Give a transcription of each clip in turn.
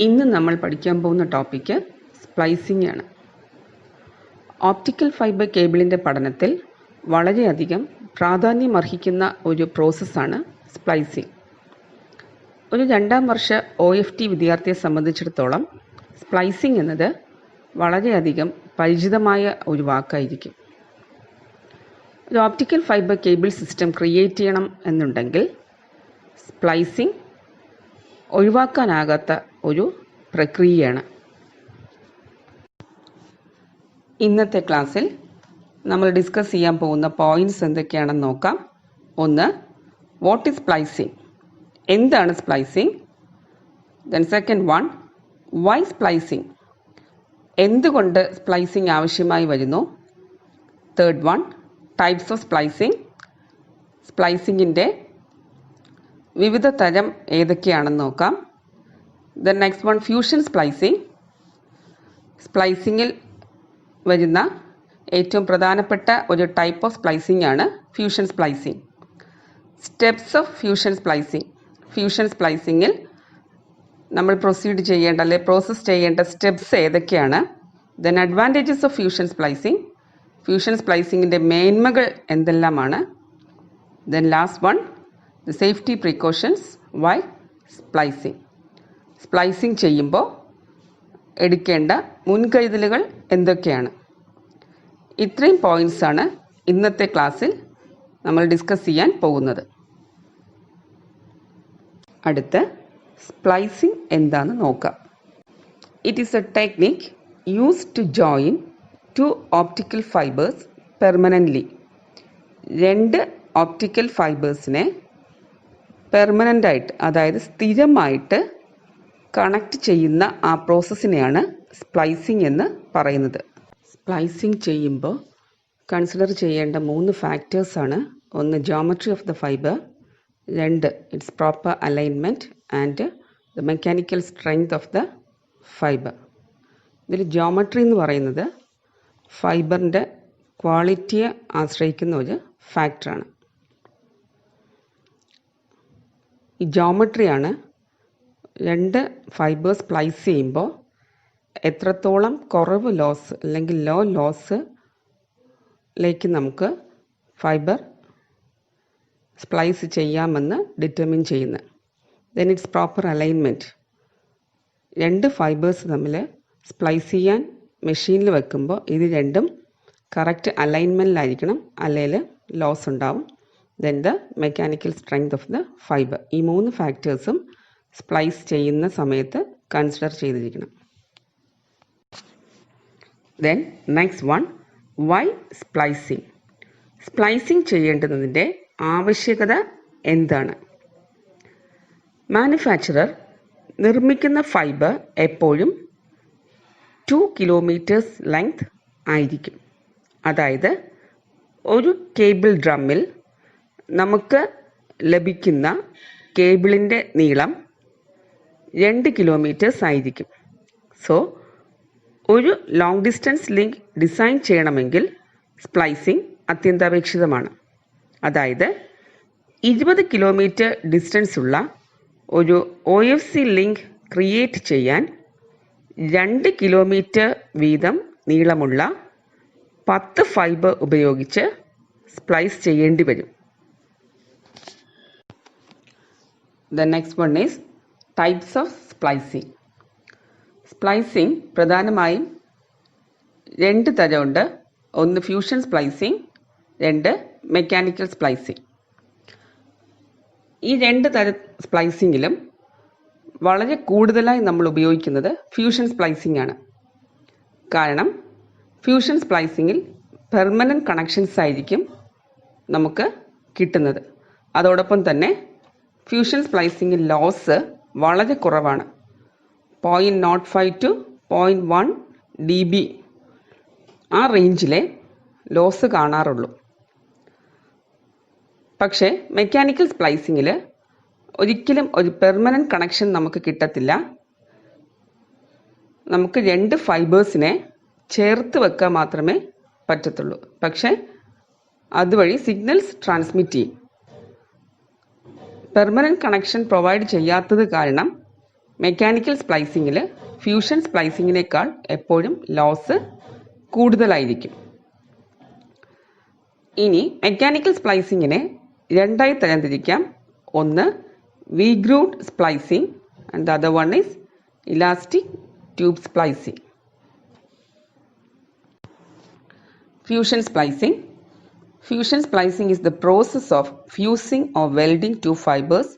ഇന്ന് നമ്മൾ പഠിക്കാൻ പോകുന്ന ടോപ്പിക്ക് സ്പ്ലൈസിംഗ് ആണ്. ഓപ്റ്റിക്കൽ ഫൈബർ കേബിളിൻ്റെ പഠനത്തിൽ വളരെയധികം പ്രാധാന്യമർഹിക്കുന്ന ഒരു പ്രോസസ്സാണ് സ്പ്ലൈസിംഗ്. ഒരു 2ാം വർഷ OFT വിദ്യാർത്ഥിയെ സംബന്ധിച്ചിടത്തോളം സ്പ്ലൈസിംഗ് എന്നത് വളരെയധികം പരിചിതമായ ഒരു വാക്കായിരിക്കും. ഒരു optical fibre cable system create ചെയ്യണം എന്നുണ്ടെങ്കിൽ സ്പ്ലൈസിംഗ് ഒഴിവാക്കാനാകാത്ത ഒരു പ്രക്രിയയാണ്. ഇന്നത്തെ ക്ലാസ്സിൽ നമ്മൾ ഡിസ്കസ് ചെയ്യാൻ പോകുന്ന പോയിന്റ്സ് എന്തൊക്കെയാണെന്ന് നോക്കാം. 1. What is splicing? എന്താണ് splicing? Then second one, why splicing? എന്തുകൊണ്ട് സ്പ്ലൈസിംഗ് ആവശ്യമായി വരുന്നു? Third one, types of splicing. സ്പ്ലൈസിങ്ങിൻ്റെ വിവിധ തരം ഏതൊക്കെയാണെന്ന് നോക്കാം. Then next one, fusion splicing. സ്പ്ലൈസിങ്ങിൽ വരുന്ന ഏറ്റവും പ്രധാനപ്പെട്ട ഒരു ടൈപ്പ് ഓഫ് സ്പ്ലൈസിംഗ് ആണ് fusion splicing. Steps of fusion splicing. Fusion സ്പ്ലൈസിങ്ങിൽ നമ്മൾ പ്രൊസീഡ് ചെയ്യേണ്ട അല്ലെ പ്രോസസ്സ് ചെയ്യേണ്ട സ്റ്റെപ്സ് ഏതൊക്കെയാണ്? Then advantages of fusion splicing. Fusion സ്പ്ലൈസിങ്ങിൻ്റെ മേന്മകൾ എന്തെല്ലാമാണ്? Then last one, the safety precautions why splicing. Splicing ചെയ്യുമ്പോൾ എടുക്കേണ്ട മുൻകരുതലുകൾ എന്തൊക്കെയാണ്? ഇത്രയും പോയിൻറ്റ്സാണ് ഇന്നത്തെ ക്ലാസ്സിൽ നമ്മൾ ഡിസ്കസ് ചെയ്യാൻ പോകുന്നത്. അടുത്ത് സ്പ്ലൈസിംഗ് എന്താണെന്ന് നോക്കാം. It is a technique used to join 2 optical fibres permanently. 2 optical ഫൈബേഴ്സിനെ പെർമനൻ്റായിട്ട്, അതായത് സ്ഥിരമായിട്ട് കണക്റ്റ് ചെയ്യുന്ന ആ പ്രോസസ്സിനെയാണ് സ്പ്ലൈസിംഗ് എന്ന് പറയുന്നത്. സ്പ്ലൈസിംഗ് ചെയ്യുമ്പോൾ കൺസിഡർ ചെയ്യേണ്ട 3 ഫാക്ടേഴ്സാണ്. 1, geometry of the fibre. 2, it's proper alignment and the mechanical strength of the fibre. ഇതിൽ ജോമെട്രി എന്ന് പറയുന്നത് ഫൈബറിൻ്റെ ക്വാളിറ്റിയെ ആശ്രയിക്കുന്ന ഒരു ഫാക്ടറാണ്. ഈ ജോമെട്രിയാണ് 2 ഫൈബേഴ്സ് സ്പ്ലൈസ് ചെയ്യുമ്പോൾ എത്രത്തോളം കുറവ് ലോസ് അല്ലെങ്കിൽ ലോ ലോസിലേക്ക് നമുക്ക് ഫൈബർ സ്പ്ലൈസ് ചെയ്യാമെന്ന് ഡിറ്റർമിൻ ചെയ്യുന്നത്. Then it's proper alignment. 2 fibres തമ്മിൽ സ്പ്ലൈസ് ചെയ്യാൻ മെഷീനിൽ വെക്കുമ്പോൾ ഇത് രണ്ടും കറക്റ്റ് അലൈൻമെൻറ്റിലായിരിക്കണം, അല്ലെങ്കിൽ ലോസ് ഉണ്ടാവും. Then the mechanical strength of the fibre. ഈ 3 ഫാക്ടേഴ്സും സ്പ്ലൈസ് ചെയ്യുന്ന സമയത്ത് കൺസിഡർ ചെയ്തിരിക്കണം. Then next one, why splicing? Splicing ചെയ്യേണ്ടതിൻ്റെ ആവശ്യകത എന്താണ്? മാനുഫാക്ചറർ നിർമ്മിക്കുന്ന ഫൈബർ എപ്പോഴും 2 കിലോമീറ്റേഴ്സ് ലെങ്ത് ആയിരിക്കും. അതായത് ഒരു കേബിൾ ഡ്രമ്മിൽ നമുക്ക് ലഭിക്കുന്ന കേബിളിൻ്റെ നീളം 2 കിലോമീറ്റേഴ്സ് ആയിരിക്കും. സോ ഒരു ലോങ് ഡിസ്റ്റൻസ് ലിങ്ക് ഡിസൈൻ ചെയ്യണമെങ്കിൽ സ്പ്ലൈസിംഗ് അത്യന്താപേക്ഷിതമാണ്. അതായത് 20 കിലോമീറ്റർ ഡിസ്റ്റൻസ് ഉള്ള ഒരു OFC ലിങ്ക് ക്രിയേറ്റ് ചെയ്യാൻ 2 കിലോമീറ്റർ വീതം നീളമുള്ള 10 ഫൈബർ ഉപയോഗിച്ച് സ്പ്ലൈസ് ചെയ്യേണ്ടി വരും. The next one is types of splicing. Splicing പ്രധാനമായും 2 തരമുണ്ട്. 1 ഫ്യൂഷൻ സ്പ്ലൈസിംഗ്, 2 മെക്കാനിക്കൽ സ്പ്ലൈസിംഗ്. ഈ 2 തരം സ്പ്ലൈസിങ്ങിലും വളരെ കൂടുതലായി നമ്മൾ ഉപയോഗിക്കുന്നത് ഫ്യൂഷൻ സ്പ്ലൈസിംഗ് ആണ്. കാരണം ഫ്യൂഷൻ സ്പ്ലൈസിങ്ങിൽ പെർമനൻറ്റ് കണക്ഷൻസ് ആയിരിക്കും നമുക്ക് കിട്ടുന്നത്. അതോടൊപ്പം തന്നെ ഫ്യൂഷൻ സ്പ്ലൈസിങ്ങിൽ ലോസ് വളരെ കുറവാണ്. 0.05 to 0.1 dB ആ റേഞ്ചിലെ ലോസ് കാണാറുള്ളൂ. പക്ഷേ മെക്കാനിക്കൽ സ്പ്ലൈസിങ്ങിൽ ഒരിക്കലും ഒരു പെർമനൻറ്റ് കണക്ഷൻ നമുക്ക് കിട്ടത്തില്ല. നമുക്ക് 2 ഫൈബേഴ്സിനെ ചേർത്ത് വെക്കാൻ മാത്രമേ പറ്റത്തുള്ളൂ. പക്ഷേ അതുവഴി സിഗ്നൽസ് ട്രാൻസ്മിറ്റ് ചെയ്യും. പെർമനൻറ്റ് കണക്ഷൻ പ്രൊവൈഡ് ചെയ്യാത്തത് കാരണം മെക്കാനിക്കൽ സ്പ്ലൈസിങ്ങിൽ ഫ്യൂഷൻ സ്പ്ലൈസിങ്ങിനേക്കാൾ എപ്പോഴും ലോസ് കൂടുതലായിരിക്കും. ഇനി മെക്കാനിക്കൽ സ്പ്ലൈസിങ്ങിനെ രണ്ടായി തരംതിരിക്കാം. ഒന്ന് V grooved splicing and the other one is elastic tube splicing. Fusion splicing. Fusion splicing is the process of fusing or welding two fibers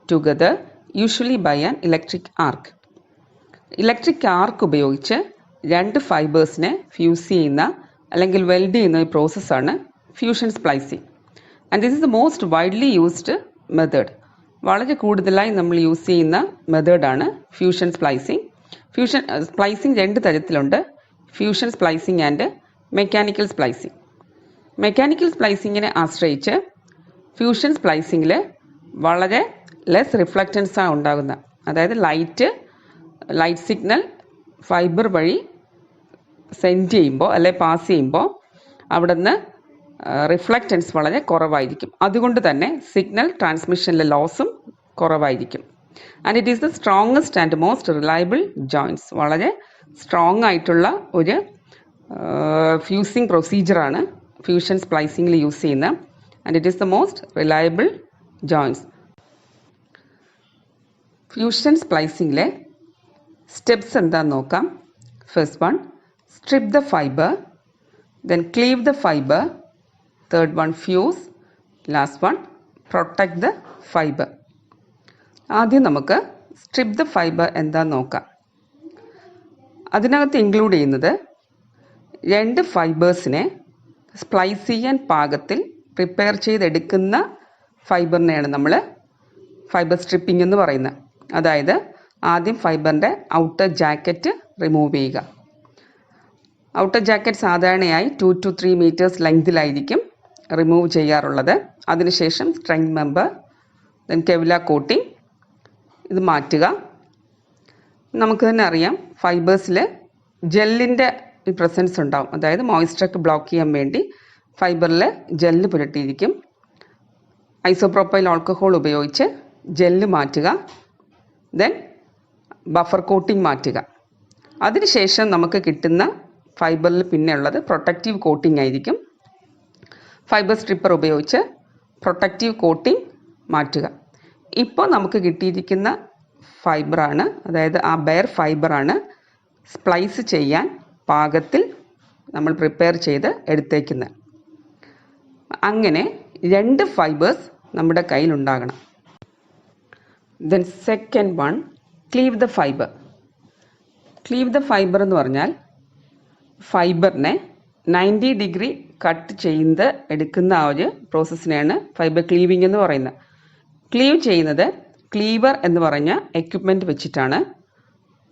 together, usually by an electric arc. Electric arc ഉപയോഗിച്ച് രണ്ട് ഫൈബേഴ്സിനെ fuse ചെയ്യുന്ന അല്ലെങ്കിൽ weld ചെയ്യുന്ന ഒരു പ്രോസസ്സാണ് fusion splicing. And this is the most widely used method. വളരെ കൂടുതലായി നമ്മൾ യൂസ് ചെയ്യുന്ന മെത്തേഡാണ് ഫ്യൂഷൻ സ്പ്ലൈസിങ്. ഫ്യൂഷൻ സ്പ്ലൈസിങ് രണ്ട് തരത്തിലുണ്ട്: fusion splicing and mechanical splicing. Mechanical സ്പ്ലൈസിങ്ങിനെ ആശ്രയിച്ച് ഫ്യൂഷൻ സ്പ്ലൈസിങ്ങിൽ വളരെ ലെസ് റിഫ്ലക്റ്റൻസാണ് ഉണ്ടാകുന്നത്. അതായത് ലൈറ്റ് സിഗ്നൽ ഫൈബർ വഴി സെൻഡ് ചെയ്യുമ്പോൾ അല്ലെ പാസ് ചെയ്യുമ്പോൾ അവിടെ നിന്ന് റിഫ്ലക്റ്റൻസ് വളരെ കുറവായിരിക്കും. അതുകൊണ്ട് തന്നെ സിഗ്നൽ ട്രാൻസ്മിഷനിലെ ലോസും കുറവായിരിക്കും. And it is the strongest and most reliable joints. വളരെ സ്ട്രോങ് ആയിട്ടുള്ള ഒരു ഫ്യൂസിങ് പ്രൊസീജിയറാണ് ഫ്യൂഷൻ സ്പ്ലൈസിങ്ങിൽ യൂസ് ചെയ്യുന്നത്. And it is the most reliable joints. Fusion സ്പ്ലൈസിങ്ങിലെ സ്റ്റെപ്സ് എന്താണെന്ന് നോക്കാം. First one, strip the fibre, then cleave the fibre, third one fuse, last one protect the fibre. ആദ്യം നമുക്ക് സ്ട്രിപ്പ് ദ ഫൈബർ എന്താണെന്ന് നോക്കാം. അതിനകത്ത് ഇൻക്ലൂഡ് ചെയ്യുന്നത് രണ്ട് ഫൈബേഴ്സിനെ സ്പ്ലൈസ് ചെയ്യാൻ പാകത്തിൽ പ്രിപ്പയർ ചെയ്തെടുക്കുന്ന ഫൈബറിനെയാണ് നമ്മൾ ഫൈബർ സ്ട്രിപ്പിംഗ് എന്ന് പറയുന്നത്. അതായത് ആദ്യം ഫൈബറിൻ്റെ ഔട്ടർ ജാക്കറ്റ് റിമൂവ് ചെയ്യുക. ഔട്ടർ ജാക്കറ്റ് സാധാരണയായി 2 to 3 meters ലെങ്തിലായിരിക്കും റിമൂവ് ചെയ്യാറുള്ളത്. അതിനുശേഷം strength member, then Kevlar coating ഇത് മാറ്റുക. നമുക്ക് തന്നെ അറിയാം ഫൈബേഴ്സിൽ ജെല്ലിൻ്റെ പ്രസൻസ് ഉണ്ടാവും. അതായത് മോയ്സ്ചറൊക്കെ ബ്ലോക്ക് ചെയ്യാൻ വേണ്ടി ഫൈബറിൽ ജെല്ല് പുരട്ടിയിരിക്കും. ഐസോപ്രോപ്പൈൽ ആൽക്കഹോൾ ഉപയോഗിച്ച് ജെല്ല് മാറ്റുക. ദെൻ ബഫർ കോട്ടിംഗ് മാറ്റുക. അതിനുശേഷം നമുക്ക് കിട്ടുന്ന ഫൈബറിൽ പിന്നെ ഉള്ളത് പ്രൊട്ടക്റ്റീവ് കോട്ടിംഗ് ആയിരിക്കും. ഫൈബർ സ്ട്രിപ്പർ ഉപയോഗിച്ച് പ്രൊട്ടക്റ്റീവ് കോട്ടിംഗ് മാറ്റുക. ഇപ്പോൾ നമുക്ക് കിട്ടിയിരിക്കുന്ന ഫൈബറാണ്, അതായത് ആ ബെയർ ഫൈബറാണ് സ്പ്ലൈസ് ചെയ്യാൻ പാകത്തിൽ നമ്മൾ പ്രിപ്പയർ ചെയ്ത് എടുത്തേക്കുന്നത്. അങ്ങനെ രണ്ട് ഫൈബേഴ്സ് നമ്മുടെ കയ്യിലുണ്ടാകണം. Then second one, cleave the fibre. Cleave the fibre എന്ന് പറഞ്ഞാൽ ഫൈബറിനെ 90 degree കട്ട് ചെയ്ത് എടുക്കുന്ന ആ ഒരു പ്രോസസ്സിനെയാണ് ഫൈബർ ക്ലീവിംഗ് എന്ന് പറയുന്നത്. ക്ലീവ് ചെയ്യുന്നത് ക്ലീവർ എന്ന് പറഞ്ഞ എക്യുപ്മെൻറ്റ് വെച്ചിട്ടാണ്.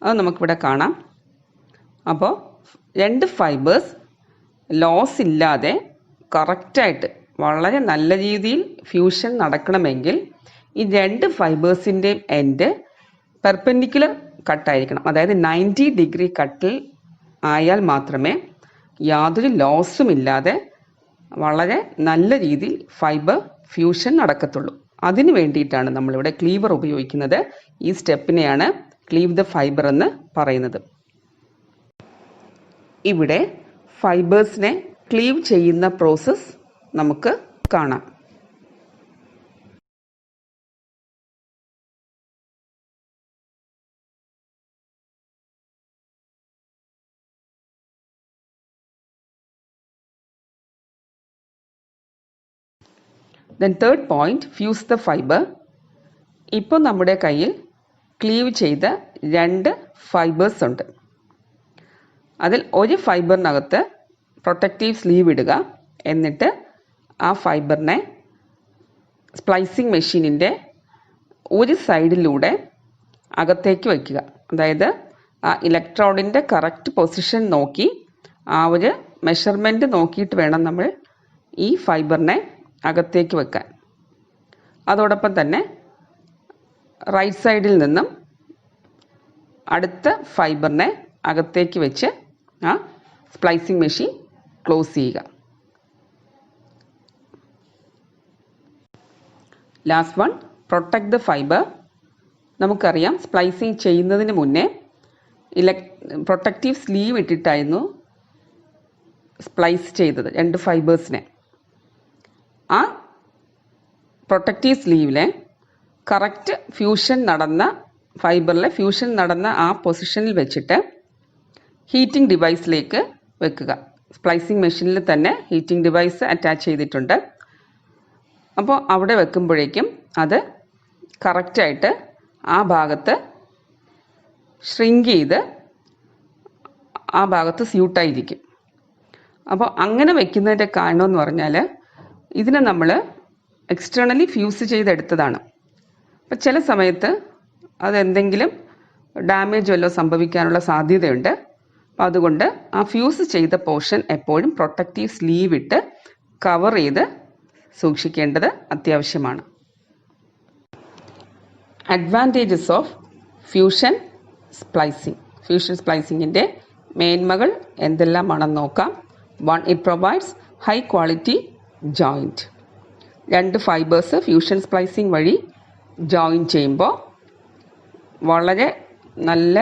അത് നമുക്കിവിടെ കാണാം. അപ്പോൾ രണ്ട് ഫൈബേഴ്സ് ലോസ് ഇല്ലാതെ കറക്റ്റായിട്ട് വളരെ നല്ല രീതിയിൽ ഫ്യൂഷൻ നടക്കണമെങ്കിൽ ഈ രണ്ട് ഫൈബേഴ്സിൻ്റെയും എൻഡ് പെർപെൻഡിക്കുലർ കട്ടായിരിക്കണം. അതായത് 90 degree കട്ടിൽ ആയാൽ മാത്രമേ യാതൊരു ലോസും ഇല്ലാതെ വളരെ നല്ല രീതിയിൽ ഫൈബർ ഫ്യൂഷൻ നടക്കത്തുള്ളൂ. അതിന് വേണ്ടിയിട്ടാണ് നമ്മളിവിടെ ക്ലീവർ ഉപയോഗിക്കുന്നത്. ഈ സ്റ്റെപ്പിനെയാണ് ക്ലീവ് ദ ഫൈബർ എന്ന് പറയുന്നത്. ഇവിടെ ഫൈബേഴ്സിനെ ക്ലീവ് ചെയ്യുന്ന പ്രോസസ്സ് നമുക്ക് കാണാം. Then third point, fuse the fibre. ഇപ്പോൾ നമ്മുടെ കയ്യിൽ ക്ലീവ് ചെയ്ത രണ്ട് ഫൈബേഴ്സ് ഉണ്ട്. അതിൽ ഒരു ഫൈബറിനകത്ത് പ്രൊട്ടക്റ്റീവ് സ്ലീവ് ഇടുക. എന്നിട്ട് ആ ഫൈബറിനെ സ്പ്ലൈസിങ് മെഷീനിൻ്റെ ഒരു സൈഡിലൂടെ അകത്തേക്ക് വയ്ക്കുക. അതായത് ആ ഇലക്ട്രോഡിൻ്റെ കറക്റ്റ് പൊസിഷൻ നോക്കി ആ ഒരു മെഷർമെൻറ്റ് നോക്കിയിട്ട് വേണം നമ്മൾ ഈ ഫൈബറിനെ അകത്തേക്ക് വെക്കാൻ. അതോടൊപ്പം തന്നെ റൈറ്റ് സൈഡിൽ നിന്നും അടുത്ത ഫൈബറിനെ അകത്തേക്ക് വെച്ച് ആ സ്പ്ലൈസിങ് മെഷീൻ ക്ലോസ് ചെയ്യുക. Last one, protect the fibre. നമുക്കറിയാം സ്പ്ലൈസിങ് ചെയ്യുന്നതിന് മുന്നേ പ്രൊട്ടക്റ്റീവ് സ്ലീവ് ഇട്ടിട്ടായിരുന്നു സ്പ്ലൈസ് ചെയ്തത് 2 ഫൈബേഴ്സിനെ. ആ പ്രൊട്ടക്റ്റീവ് സ്ലീവിലെ കറക്റ്റ് ഫൈബറിലെ ഫ്യൂഷൻ നടന്ന ആ പൊസിഷനിൽ വെച്ചിട്ട് ഹീറ്റിംഗ് ഡിവൈസിലേക്ക് വെക്കുക. സ്പ്ലൈസിങ് മെഷീനിൽ തന്നെ ഹീറ്റിംഗ് ഡിവൈസ് അറ്റാച്ച് ചെയ്തിട്ടുണ്ട്. അപ്പോൾ അവിടെ വെക്കുമ്പോഴേക്കും അത് കറക്റ്റായിട്ട് ആ ഭാഗത്ത് ഷ്രിങ്ക് ചെയ്ത് ആ ഭാഗത്ത് സ്യൂട്ടായിരിക്കും. അപ്പോൾ അങ്ങനെ വെക്കുന്നതിൻ്റെ കാരണം എന്ന് പറഞ്ഞാൽ ഇതിനെ നമ്മൾ എക്സ്റ്റേണലി ഫ്യൂസ് ചെയ്തെടുത്തതാണ്. അപ്പോൾ ചില സമയത്ത് അതെന്തെങ്കിലും ഡാമേജ് വല്ലതും സംഭവിക്കാനുള്ള സാധ്യതയുണ്ട്. അപ്പോൾ അതുകൊണ്ട് ആ ഫ്യൂസ് ചെയ്ത പോർഷൻ എപ്പോഴും പ്രൊട്ടക്റ്റീവ് സ്ലീവ് ഇട്ട് കവർ ചെയ്ത് സൂക്ഷിക്കേണ്ടത് അത്യാവശ്യമാണ്. അഡ്വാൻറ്റേജസ് ഓഫ് ഫ്യൂഷൻ സ്പ്ലൈസിങ്ങിൻ്റെ മേന്മകൾ എന്തെല്ലാമാണെന്ന് നോക്കാം. 1. It provides high quality joint. 2 fibres fusion splicing വഴി ജോയിൻ ചെയ്യുമ്പോൾ വളരെ നല്ല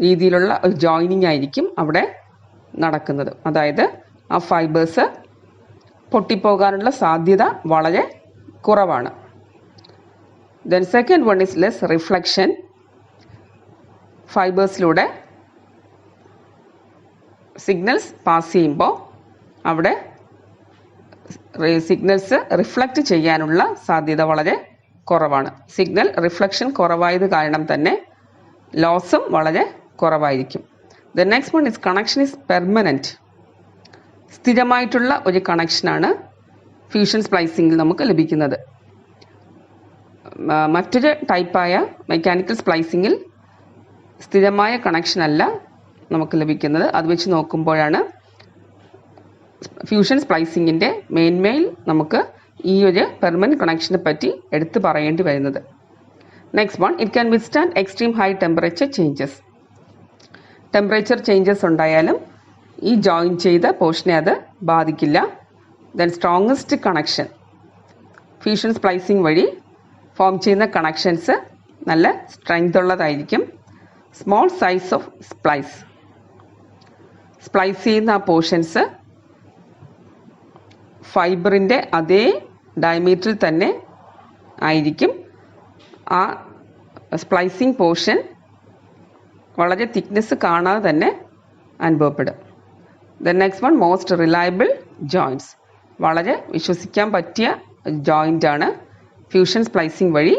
രീതിയിലുള്ള ഒരു ജോയിനിങ് ആയിരിക്കും അവിടെ നടക്കുന്നത്. അതായത് ആ ഫൈബേഴ്സ് പൊട്ടിപ്പോകാനുള്ള സാധ്യത വളരെ കുറവാണ്. Then second one is less reflection. ഫൈബേഴ്സിലൂടെ സിഗ്നൽസ് പാസ് ചെയ്യുമ്പോൾ അവിടെ സിഗ്നൽസ് റിഫ്ലക്റ്റ് ചെയ്യാനുള്ള സാധ്യത വളരെ കുറവാണ്. സിഗ്നൽ റിഫ്ലക്ഷൻ കുറവായത് കാരണം തന്നെ ലോസും വളരെ കുറവായിരിക്കും. The next one is connection is permanent. സ്ഥിരമായിട്ടുള്ള ഒരു കണക്ഷനാണ് ഫ്യൂഷൻ സ്പ്ലൈസിങ്ങിൽ നമുക്ക് ലഭിക്കുന്നത്. മറ്റൊരു ടൈപ്പായ മെക്കാനിക്കൽ സ്പ്ലൈസിങ്ങിൽ സ്ഥിരമായ കണക്ഷനല്ല നമുക്ക് ലഭിക്കുന്നത്. അത് വെച്ച് നോക്കുമ്പോഴാണ് ഫ്യൂഷൻ സ്പ്ലൈസിങ്ങിൻ്റെ മേന്മയിൽ നമുക്ക് ഈ ഒരു പെർമനൻറ്റ് കണക്ഷനെ പറ്റി എടുത്തു പറയേണ്ടി വരുന്നത്. Next one, it can withstand extreme high temperature changes. Temperature changes ഉണ്ടായാലും ഈ ജോയിൻ ചെയ്ത പോർഷനെ അത് ബാധിക്കില്ല. Then strongest connection, fusion splicing വഴി ഫോം ചെയ്യുന്ന കണക്ഷൻസ് നല്ല സ്ട്രെങ്ത് ഉള്ളതായിരിക്കും. സ്മോൾ സൈസ് ഓഫ് സ്പ്ലൈസ് ചെയ്യുന്ന ആ പോർഷൻസ് ഫൈബറിൻ്റെ അതേ ഡയമീറ്ററിൽ തന്നെ ആയിരിക്കും. ആ സ്പ്ലൈസിങ് പോർഷൻ വളരെ തിക്നെസ് കാണാതെ തന്നെ അനുഭവപ്പെടും. Then next one, most reliable joints. വളരെ വിശ്വസിക്കാൻ പറ്റിയ ജോയിൻ്റാണ് ഫ്യൂഷൻ സ്പ്ലൈസിങ് വഴി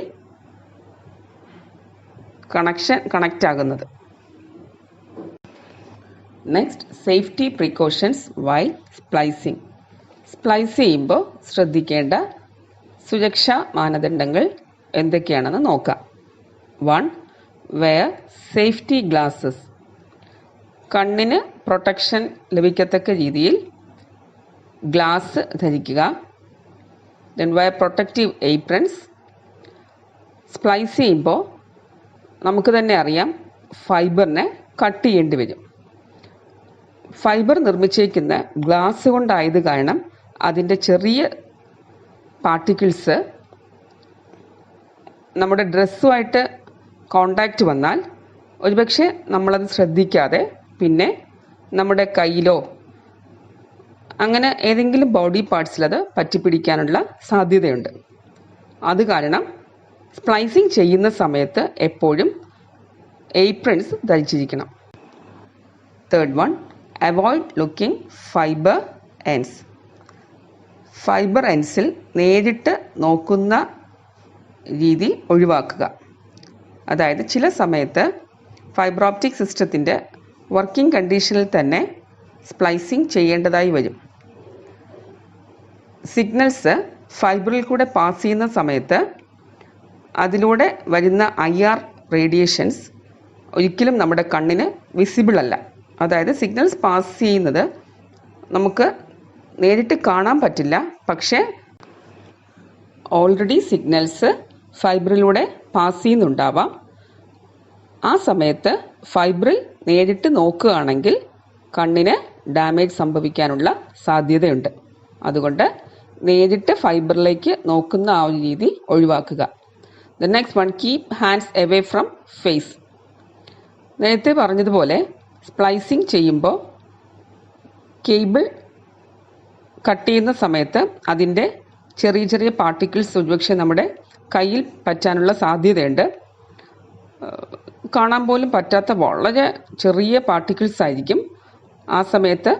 കണക്റ്റ് ആകുന്നത്. Next, safety precautions while splicing. Splice ചെയ്യുമ്പോൾ ശ്രദ്ധിക്കേണ്ട സുരക്ഷാ മാനദണ്ഡങ്ങൾ എന്തൊക്കെയാണെന്ന് നോക്കാം. 1. Wear safety glasses. കണ്ണിന് പ്രൊട്ടക്ഷൻ ലഭിക്കത്തക്ക രീതിയിൽ ഗ്ലാസ് ധരിക്കുക. Then wear protective aprons. Splice ചെയ്യുമ്പോൾ നമുക്ക് തന്നെ അറിയാം ഫൈബറിനെ കട്ട് ചെയ്യേണ്ടി വരും. ഫൈബർ നിർമ്മിച്ചേക്കുന്ന ഗ്ലാസ് കൊണ്ടായത് കാരണം അതിൻ്റെ ചെറിയ പാർട്ടിക്കിൾസ് നമ്മുടെ ഡ്രസ്സുമായിട്ട് കോണ്ടാക്റ്റ് വന്നാൽ ഒരുപക്ഷെ നമ്മളത് ശ്രദ്ധിക്കാതെ പിന്നെ നമ്മുടെ കയ്യിലോ അങ്ങനെ ഏതെങ്കിലും ബോഡി പാർട്സിലത് പറ്റിപ്പിടിക്കാനുള്ള സാധ്യതയുണ്ട്. അത് കാരണം സ്പ്ലൈസിങ് ചെയ്യുന്ന സമയത്ത് എപ്പോഴും ഏപ്രൺസ് ധരിച്ചിരിക്കണം. 3rd one, avoid looking fibre ends. ഫൈബർ എൻഡ്സിൽ നേരിട്ട് നോക്കുന്ന രീതി ഒഴിവാക്കുക. അതായത് ചില സമയത്ത് ഫൈബർ ഓപ്റ്റിക് സിസ്റ്റത്തിൻ്റെ വർക്കിംഗ് കണ്ടീഷനിൽ തന്നെ സ്പ്ലൈസിങ് ചെയ്യേണ്ടതായി വരും. സിഗ്നൽസ് ഫൈബറിൽ കൂടെ പാസ് ചെയ്യുന്ന സമയത്ത് അതിലൂടെ വരുന്ന IR റേഡിയേഷൻസ് ഒരിക്കലും നമ്മുടെ കണ്ണിന് വിസിബിൾ അല്ല. അതായത് സിഗ്നൽസ് പാസ് ചെയ്യുന്നത് നമുക്ക് നേരിട്ട് കാണാൻ പറ്റില്ല, പക്ഷേ ഓൾറെഡി സിഗ്നൽസ് ഫൈബറിലൂടെ പാസ് ചെയ്യുന്നുണ്ടാവാം. ആ സമയത്ത് ഫൈബറിൽ നേരിട്ട് നോക്കുകയാണെങ്കിൽ കണ്ണിന് ഡാമേജ് സംഭവിക്കാനുള്ള സാധ്യതയുണ്ട്. അതുകൊണ്ട് നേരിട്ട് ഫൈബറിലേക്ക് നോക്കുന്ന ആ ഒരു രീതി ഒഴിവാക്കുക. The next one, keep hands away from face. നേരത്തെ പറഞ്ഞതുപോലെ സ്പ്ലൈസിങ് ചെയ്യുമ്പോൾ കേബിൾ കട്ട് ചെയ്യുന്ന സമയത്ത് അതിൻ്റെ ചെറിയ ചെറിയ പാർട്ടിക്കിൾസ് ഒരുപക്ഷെ നമ്മുടെ കയ്യിൽ പറ്റാനുള്ള സാധ്യതയുണ്ട്. കാണാൻ പോലും പറ്റാത്ത വളരെ ചെറിയ പാർട്ടിക്കിൾസ് ആയിരിക്കും. ആ സമയത്ത്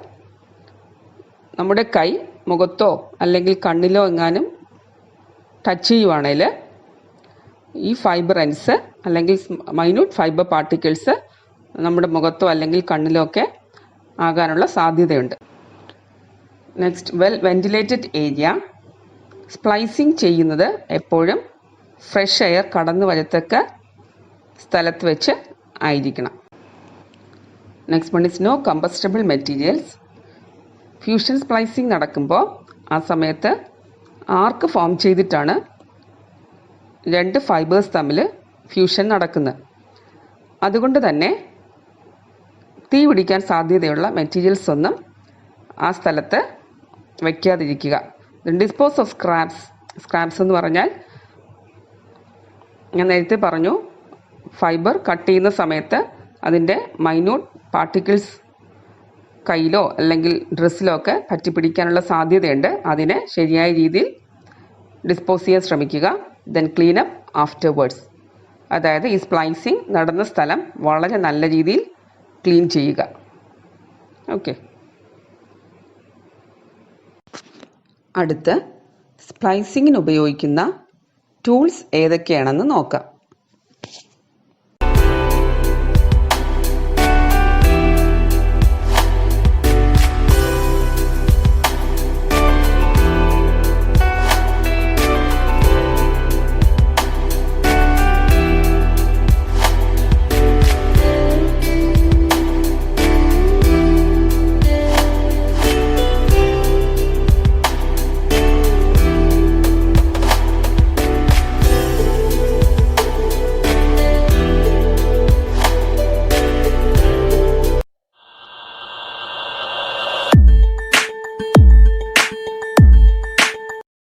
നമ്മുടെ കൈ മുഖത്തോ അല്ലെങ്കിൽ കണ്ണിലോ എങ്ങാനും ടച്ച് ചെയ്യുവാണെങ്കിൽ ഈ ഫൈബർ എൻഡ്സ് അല്ലെങ്കിൽ മൈന്യൂട്ട് ഫൈബർ പാർട്ടിക്കിൾസ് നമ്മുടെ മുഖത്തോ അല്ലെങ്കിൽ കണ്ണിലോ ഒക്കെ ആകാനുള്ള സാധ്യതയുണ്ട്. Next, well ventilated area. Splicing ചെയ്യുന്നത് എപ്പോഴും ഫ്രഷ് എയർ കടന്നു വരത്തക്ക സ്ഥലത്ത് വെച്ച് ആയിരിക്കണം. Next one is no combustible materials. Fusion splicing നടക്കുമ്പോൾ ആ സമയത്ത് ആർക്ക് ഫോം ചെയ്തിട്ടാണ് രണ്ട് ഫൈബേഴ്സ് തമ്മിൽ ഫ്യൂഷൻ നടക്കുന്നത്. അതുകൊണ്ട് തന്നെ തീ പിടിക്കാൻ സാധ്യതയുള്ള മെറ്റീരിയൽസ് ഒന്നും ആ സ്ഥലത്ത് വയ്ക്കാതിരിക്കുക. ഡിസ്പോസ് ഓഫ് സ്ക്രാപ്സ് എന്ന് പറഞ്ഞാൽ ഞാൻ നേരത്തെ പറഞ്ഞു, ഫൈബർ കട്ട് ചെയ്യുന്ന സമയത്ത് അതിൻ്റെ മൈന്യൂട്ട് പാർട്ടിക്കിൾസ് കയ്യിലോ അല്ലെങ്കിൽ ഡ്രസ്സിലോ ഒക്കെ പറ്റിപ്പിടിക്കാനുള്ള സാധ്യതയുണ്ട്. അതിനെ ശരിയായ രീതിയിൽ ഡിസ്പോസ് ചെയ്യാൻ ശ്രമിക്കുക. Then clean up afterwards. അതായത് ഈ സ്പ്ലൈസിങ് നടന്ന സ്ഥലം വളരെ നല്ല രീതിയിൽ ക്ലീൻ ചെയ്യുക. ഓക്കെ. അടുത്ത് സ്പ്ലൈസിങ്ങിന് ഉപയോഗിക്കുന്ന ടൂൾസ് ഏതൊക്കെയാണെന്ന് നോക്കാം.